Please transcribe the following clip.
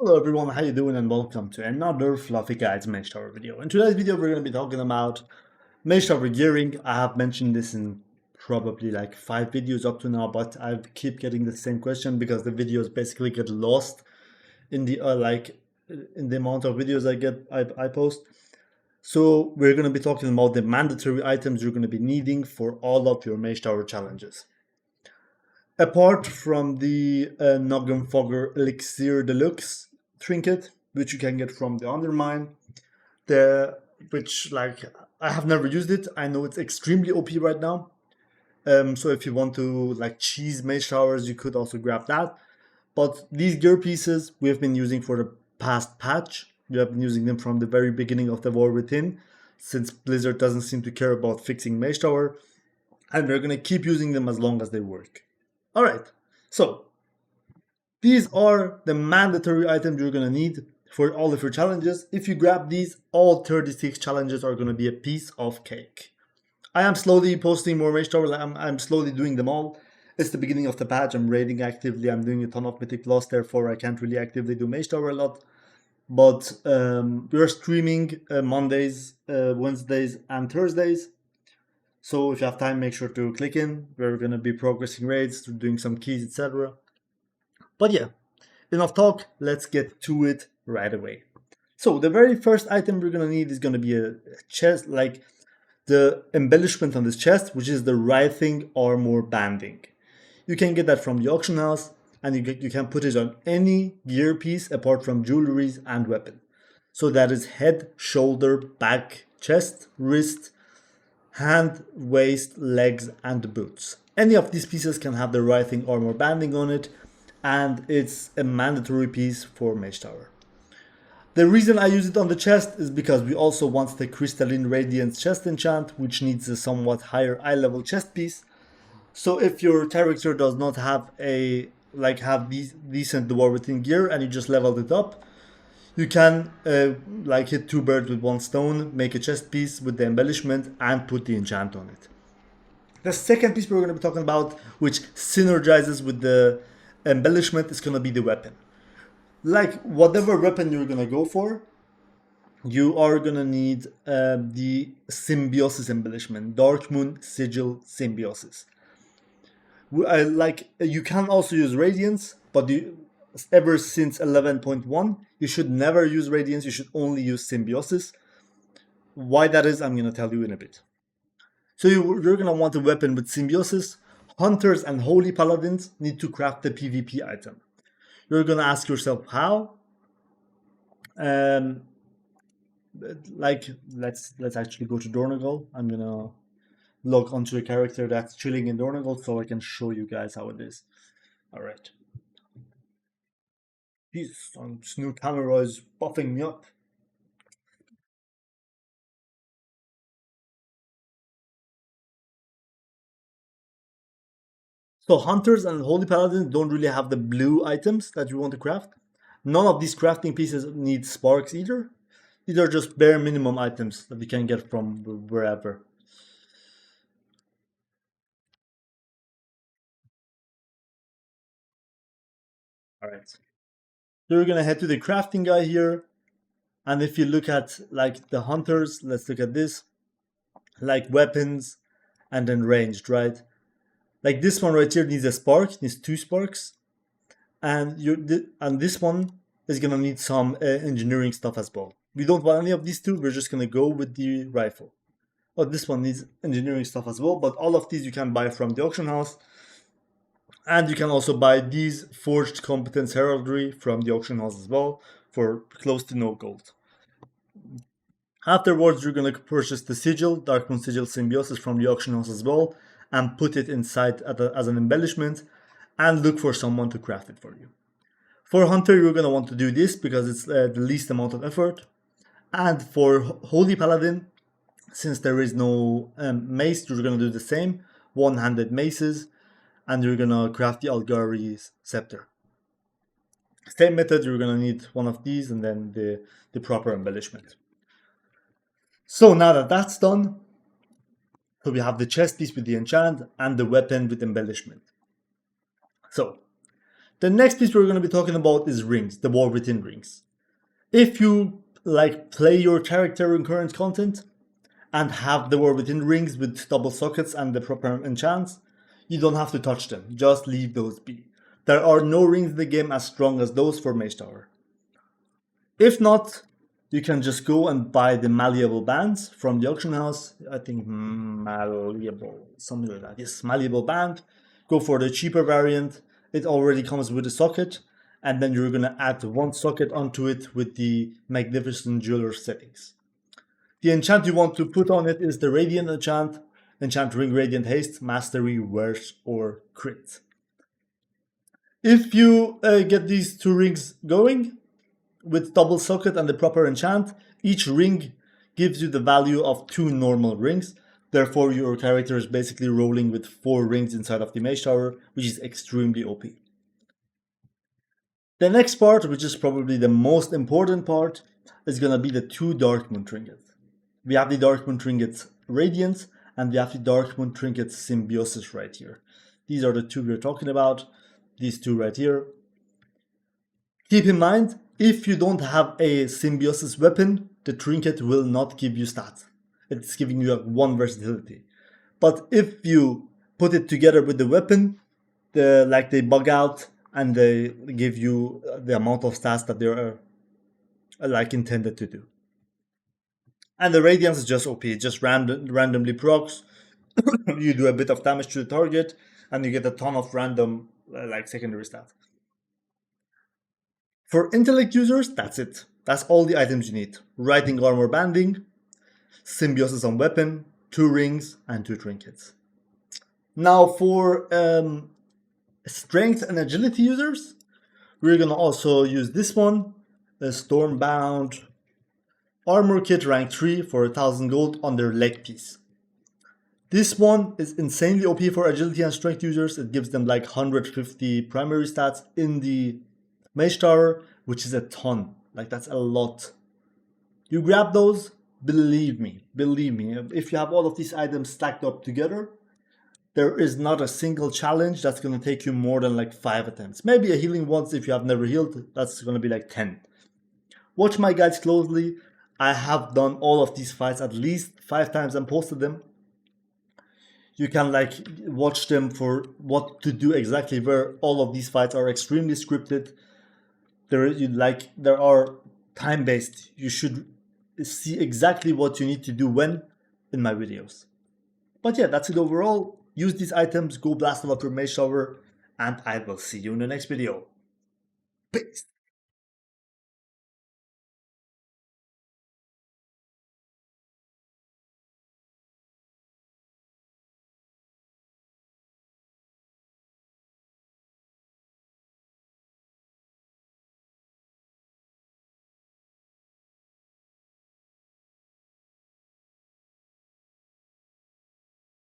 Hello everyone, how you doing and welcome to another Fluffy Guides Magetower video. In today's video we're going to be talking about Magetower gearing. I have mentioned this in probably like 5 videos up to now, but I keep getting the same question because the videos basically get lost in the in the amount of videos I post. So we're going to be talking about the mandatory items you're going to be needing for all of your Magetower challenges. Apart from the Noggin Fogger Elixir Deluxe trinket, which you can get from the Undermine, which I have never used it. I know it's extremely OP right now. So if you want to cheese mage towers, you could also grab that. But these gear pieces we have been using for the past patch. We have been using them from the very beginning of the War Within, since Blizzard doesn't seem to care about fixing mage tower, and we're gonna keep using them as long as they work. Alright, so these are the mandatory items you're gonna need for all of your challenges. If you grab these, all 36 challenges are gonna be a piece of cake. I am slowly posting more Mage Tower, I'm slowly doing them all. It's the beginning of the patch, I'm raiding actively, I'm doing a ton of Mythic Plus, therefore I can't really actively do Mage Tower a lot. But we're streaming Mondays, Wednesdays and Thursdays. So if you have time, make sure to click in. We're going to be progressing raids, doing some keys, etc. But yeah, enough talk. Let's get to it right away. So the very first item we're going to need is going to be a chest, like the embellishment on this chest, which is the Writhing Armor Banding. You can get that from the auction house, and you can put it on any gear piece apart from jewelries and weapon. So that is head, shoulder, back, chest, wrist, hand, waist, legs, and boots. Any of these pieces can have the Writhing Armor Banding on it, and it's a mandatory piece for Mage Tower. The reason I use it on the chest is because we also want the Crystalline Radiance chest enchant, which needs a somewhat higher eye level chest piece. So if your character does not have these decent War Within gear and you just leveled it up, you can hit 2 birds with 1 stone, make a chest piece with the embellishment and put the enchant on it. The second piece we're going to be talking about, which synergizes with the embellishment, is going to be the weapon. Like whatever weapon you're going to go for, you are going to need the Symbiosis embellishment, Dark Moon Sigil Symbiosis. You can also use Radiance, but ever since 11.1, you should never use Radiance, you should only use Symbiosis. Why that is, I'm going to tell you in a bit. So you're going to want a weapon with Symbiosis. Hunters and Holy Paladins need to craft the PvP item. You're going to ask yourself how. Let's actually go to Dornogal. I'm going to log onto a character that's chilling in Dornogal so I can show you guys how it is. Alright. Jesus, this new camera is buffing me up. So Hunters and Holy Paladins don't really have the blue items that you want to craft. None of these crafting pieces need sparks either. These are just bare minimum items that you can get from wherever. Alright. So we're gonna head to the crafting guy here. And if you look at the hunters, let's look at this. Weapons and then ranged, right? Like this one right here needs a spark, needs 2 sparks. And this one is gonna need some engineering stuff as well. We don't want any of these two, we're just gonna go with the rifle. Oh, this one needs engineering stuff as well, but all of these you can buy from the auction house. And you can also buy these Forged Competence Heraldry from the auction house as well for close to no gold. Afterwards, you're going to purchase the Sigil, Dark Moon Sigil Symbiosis from the auction house as well, and put it inside as an embellishment, and look for someone to craft it for you. For Hunter, you're going to want to do this because it's the least amount of effort. And for Holy Paladin, since there is no mace, you're going to do the same, one-handed maces, and you're going to craft the Algari's Scepter. Same method, you're going to need one of these and then the proper embellishment. So now that that's done, so we have the chest piece with the enchant and the weapon with embellishment. So The next piece we're going to be talking about is rings, the War Within rings. If you like play your character in current content and have the War Within rings with double sockets and the proper enchants, you don't have to touch them, just leave those be. There are no rings in the game as strong as those for Magetower. If not, you can just go and buy the malleable bands from the auction house. I think malleable, something like that. Yes, malleable band. Go for the cheaper variant. It already comes with a socket, and then you're gonna add one socket onto it with the Magnificent Jeweler settings. The enchant you want to put on it is the Radiant enchant. Enchant Ring Radiant Haste, Mastery, Verse, or Crit. If you get these two rings going, with double socket and the proper enchant, each ring gives you the value of 2 normal rings. Therefore, your character is basically rolling with 4 rings inside of the Magetower, which is extremely OP. The next part, which is probably the most important part, is going to be the 2 Darkmoon trinkets. We have the Darkmoon trinkets Radiance, and we have the Darkmoon trinkets Symbiosis right here. These are the 2 we're talking about, these 2 right here. Keep in mind, if you don't have a Symbiosis weapon, the trinket will not give you stats. It's giving you 1 versatility. But if you put it together with the weapon, they bug out and they give you the amount of stats that they are intended to do. And the Radiance is just OP, it just randomly procs. You do a bit of damage to the target and you get a ton of random secondary stats. For intellect users, that's it. That's all the items you need. Writing Armor Banding, Symbiosis on Weapon, 2 rings, and 2 trinkets. Now for Strength and Agility users, we're gonna also use this one, the Stormbound Armor Kit rank 3 for 1000 gold on their leg piece. This one is insanely OP for Agility and Strength users. It gives them 150 primary stats in the Magetower, which is a ton. That's a lot. You grab those, believe me, if you have all of these items stacked up together, there is not a single challenge that's going to take you more than 5 attempts. Maybe a healing once if you have never healed, that's going to be 10. Watch my guides closely. I have done all of these fights at least 5 times and posted them. You can watch them for what to do exactly, where all of these fights are extremely scripted. There are time-based. You should see exactly what you need to do when in my videos. But yeah, that's it overall. Use these items, go blast them up your Magetower, and I will see you in the next video. Peace!